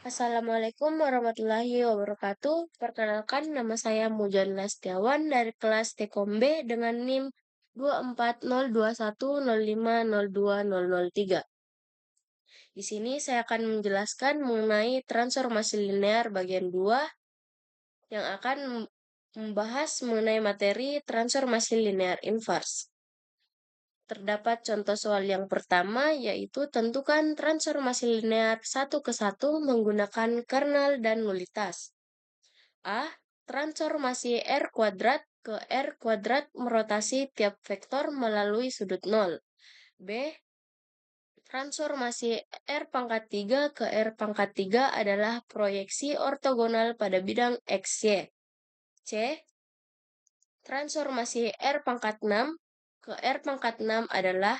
Assalamualaikum warahmatullahi wabarakatuh. Perkenalkan, nama saya Mujan Lastiawan dari kelas Tkom B dengan NIM 24021050203. Di sini saya akan menjelaskan mengenai transformasi linear bagian 2 yang akan membahas mengenai materi transformasi linear inverse. Terdapat contoh soal yang pertama, yaitu tentukan transformasi linear satu ke satu menggunakan kernel dan nulitas. A. Transformasi R kuadrat ke R kuadrat merotasi tiap vektor melalui sudut 0. B. Transformasi R pangkat 3 ke R pangkat 3 adalah proyeksi ortogonal pada bidang XY. C. Transformasi R pangkat 6 ke R pangkat 6 adalah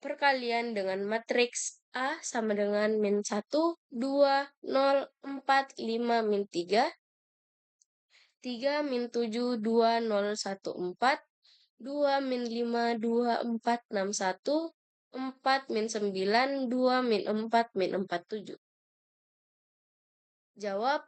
perkalian dengan matriks A sama dengan min 1, 2, 0, 4, 5, min 3, 3 min 7, 2, 0, 1, 4, 2 min 5, 2, 4, 6, 1, 4 min 9, 2 min 4, min 4, 7. Jawab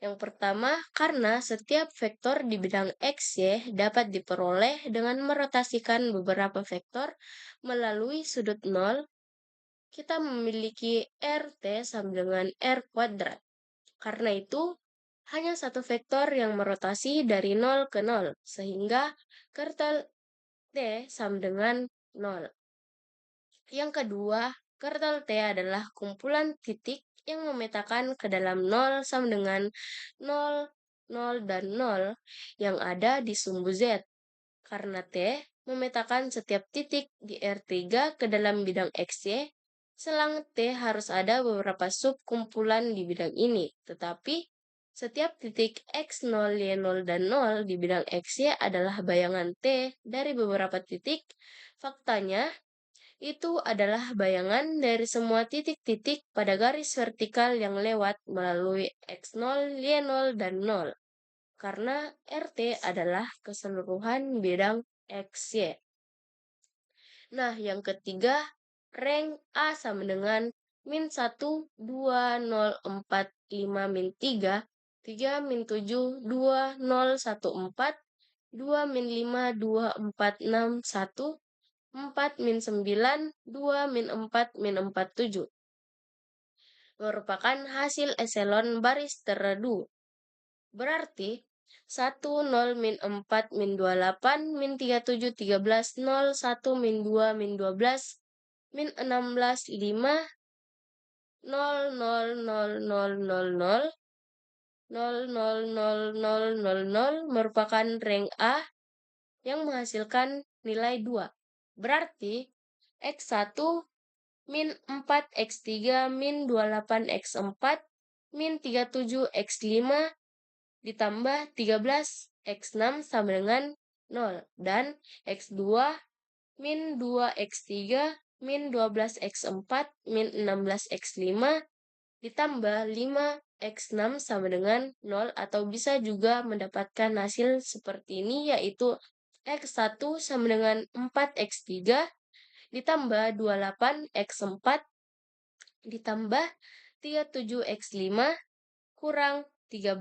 yang pertama, karena setiap vektor di bidang X, Y dapat diperoleh dengan merotasikan beberapa vektor melalui sudut 0, kita memiliki RT sama dengan R kuadrat. Karena itu, hanya satu vektor yang merotasi dari 0 ke 0, sehingga kertel T sama dengan 0. Yang kedua, kertel T adalah kumpulan titik yang memetakan ke dalam 0 sama dengan 0, 0, dan 0 yang ada di sumbu Z. Karena T memetakan setiap titik di R3 ke dalam bidang XY, selang T harus ada beberapa subkumpulan di bidang ini. Tetapi, setiap titik X0, Y0, dan 0 di bidang XY adalah bayangan T dari beberapa titik. Faktanya, itu adalah bayangan dari semua titik-titik pada garis vertikal yang lewat melalui X0, Y0, dan 0. Karena RT adalah keseluruhan bidang XY. Nah, yang ketiga, rank A sama dengan min 1, 2, 0, 4, 5, min 3, 3 min 7, 2, 0, 1, 4, 2 min 5, 2, 4, 6, 1, 4 min 9, 2 min 4, min 4, 7. Merupakan hasil eselon baris terredu. Berarti 1, 0, min 4, min 28, min 37, 13, 0, 1, min 2, min 12, min 16, 5, 0, 0, 0, 0, 0, 0, 0, 0, 0, 0, 0, 0 merupakan rank A yang menghasilkan nilai 2. Berarti X1 min 4 X3 min 28 X4 min 37 X5 ditambah 13 X6 sama dengan 0. Dan X2 min 2 X3 min 12 X4 min 16 X5 ditambah 5 X6 sama dengan 0, atau bisa juga mendapatkan hasil seperti ini, yaitu X1 sama dengan 4 X3 ditambah 28 X4 ditambah 37 X5 kurang 13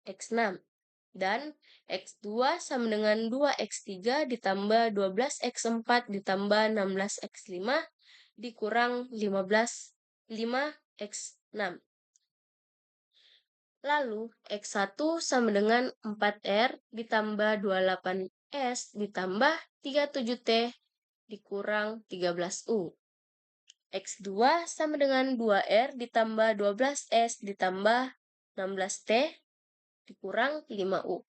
X6. Dan X2 sama dengan 2 X3 ditambah 12 X4 ditambah 16 X5 dikurang 5 X6. Lalu X1 sama dengan 4R ditambah 28S ditambah 37T dikurang 13U. X2 sama dengan 2R ditambah 12S ditambah 16T dikurang 5U.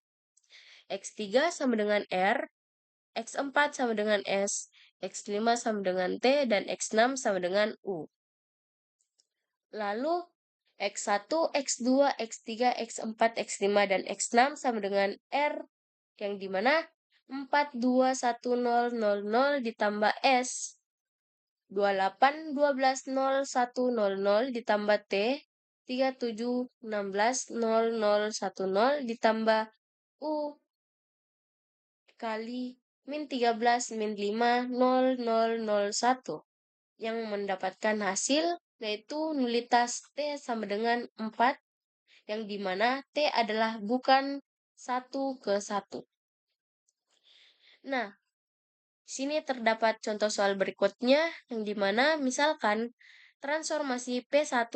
X3 sama dengan R, X4 sama dengan S, X5 sama dengan T, dan X6 sama dengan U. Lalu X1, X2, X3, X4, X5, dan X6 sama dengan R, yang dimana 4, 2, 1, 0, 0, 0 ditambah S, 28, 12, 0, 1, 0, 0 ditambah T, 37, 16, 0, 0, 1, 0 ditambah U kali min 13, min 5, 0, 0, 0, 1 yang mendapatkan hasil yaitu nulitas T sama dengan 4, yang dimana T adalah bukan 1 ke 1. Nah, sini terdapat contoh soal berikutnya, yang dimana misalkan transformasi P1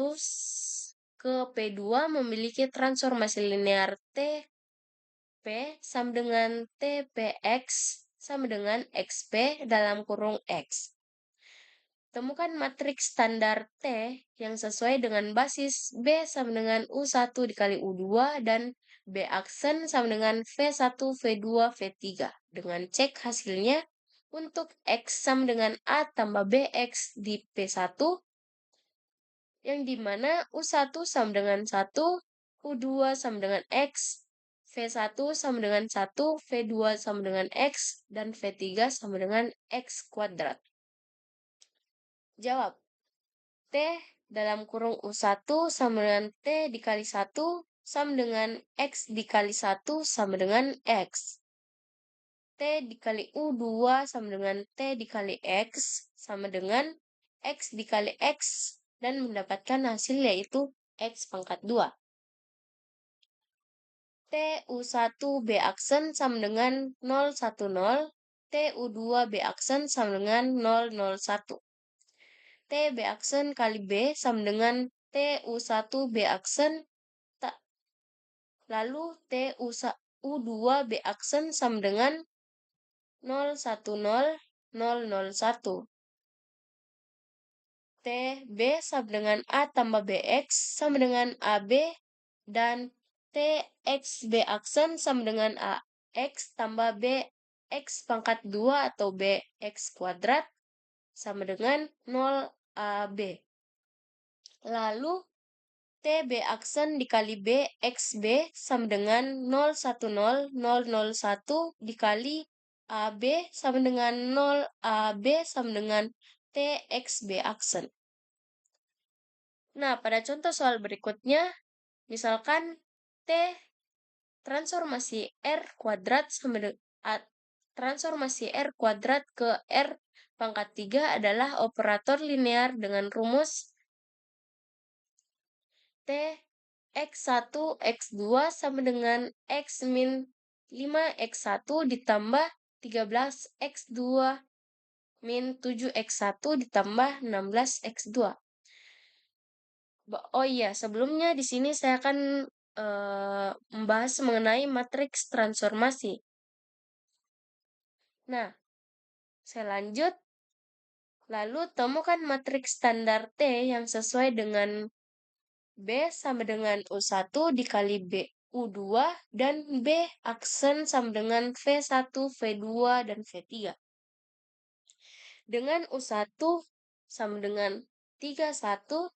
ke P2 memiliki transformasi linear T P sama dengan TPX sama dengan XP dalam kurung X. Temukan matriks standar T yang sesuai dengan basis B sama dengan U1 dikali U2 dan B aksen sama dengan V1, V2, V3. Dengan cek hasilnya untuk X sama dengan A tambah BX di P1, yang dimana U1 sama dengan 1, U2 sama dengan X, V1 sama dengan 1, V2 sama dengan X, dan V3 sama dengan X kuadrat. Jawab. T dalam kurung U1 sama dengan T dikali 1 sama dengan X dikali 1 sama dengan X. T dikali U2 sama dengan T dikali X sama dengan X dikali X dan mendapatkan hasil yaitu X pangkat 2. T U1 B aksen sama dengan 010, T U2 B aksen sama dengan 001. T B aksen kali B sama dengan T U1 B aksen, lalu T U2 B aksen sama dengan 010, 001. T B sama dengan A tambah BX sama dengan AB, dan T X B aksen sama dengan AX tambah B X pangkat 2 atau BX kuadrat sama dengan 0 AB. Lalu T B aksen dikali B X B sama dengan 010, 001 dikali AB sama dengan 0 AB sama dengan T X B aksen. Nah, pada contoh soal berikutnya, misalkan T transformasi R kuadrat sama transformasi R kuadrat ke R pangkat 3 adalah operator linear dengan rumus T X1 X2 sama dengan X min 5 X1 ditambah 13 X2 min 7 X1 ditambah 16 X2. Oh iya, sebelumnya di sini saya akan membahas mengenai matriks transformasi. Nah, saya lanjut. Lalu temukan matriks standar T yang sesuai dengan B sama dengan U1 dikali B U2 dan B aksen sama dengan V1, V2, dan V3. Dengan U1 sama dengan 31,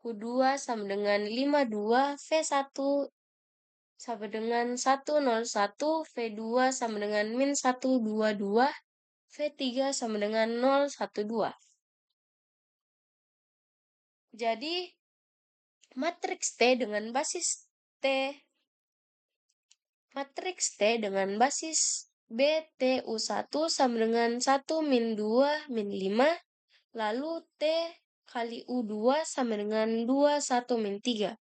U2 sama dengan 52, V1 sama dengan 101, V2 sama dengan min 122, V3 sama dengan 012. Jadi, matriks T dengan basis T matriks T dengan basis B T U1 sama dengan 1 min 2 min 5, lalu T kali U2 sama dengan 2 1 min 3.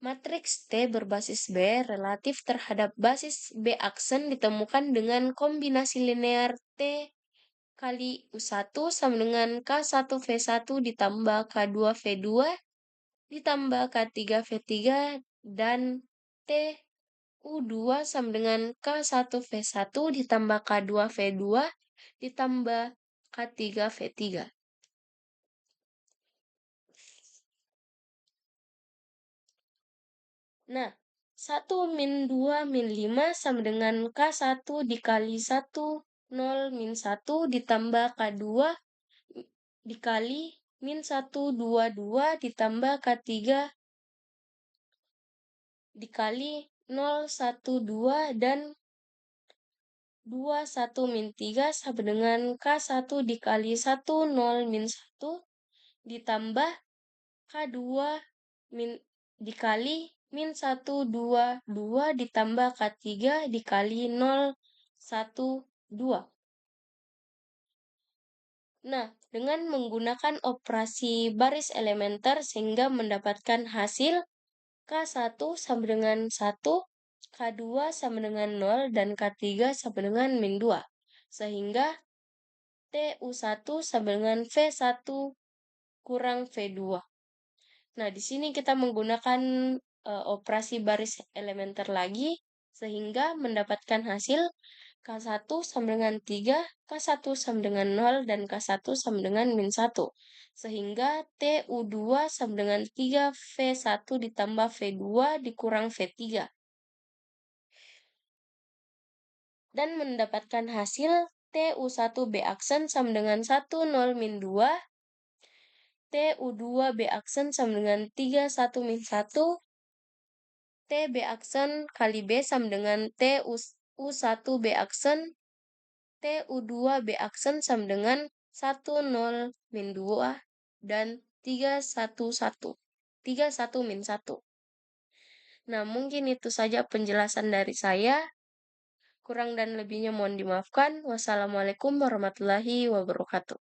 Matriks T berbasis B relatif terhadap basis B aksen ditemukan dengan kombinasi linear T kali U1 sama dengan K1 V1 ditambah K2 V2 ditambah K3 V3 dan T U2 sama dengan K1 V1 ditambah K2 V2 ditambah K3 V3. Nah, 1 min 2 min 5 sama dengan K1 dikali 1, 0 min 1 ditambah K2 dikali min 1, 2, 2 ditambah K3 dikali 0, 1, 2 dan 2, 1 min 3 sama dengan K1 dikali 1, 0 min 1 ditambah K2 min dikali min 1, 2, 2 ditambah K3 dikali 0, 1, 2. Nah, dengan menggunakan operasi baris elementer sehingga mendapatkan hasil K1 sama dengan 1, K2 sama dengan 0, dan K3 sama dengan min 2. Sehingga TU1 sama dengan V1 kurang V2. Nah, di sini kita menggunakan operasi baris elementer lagi, sehingga mendapatkan hasil K1 sama dengan 3, K1 sama dengan 0, dan K1 sama dengan min 1. Sehingga TU2 sama dengan 3 V1 ditambah V2 dikurang V3. Dan mendapatkan hasil TU1 B aksen sama dengan 1, 0, min 2, TU2 B aksen sama dengan 3, 1, min 1, TB aksen kali B sama dengan TU1 B aksen, TU2 B aksen sama dengan 1, 0, min 2, dan 3, 1, 1. 3, 1, min 1. Nah, mungkin itu saja penjelasan dari saya. Kurang dan lebihnya mohon dimaafkan. Wassalamualaikum warahmatullahi wabarakatuh.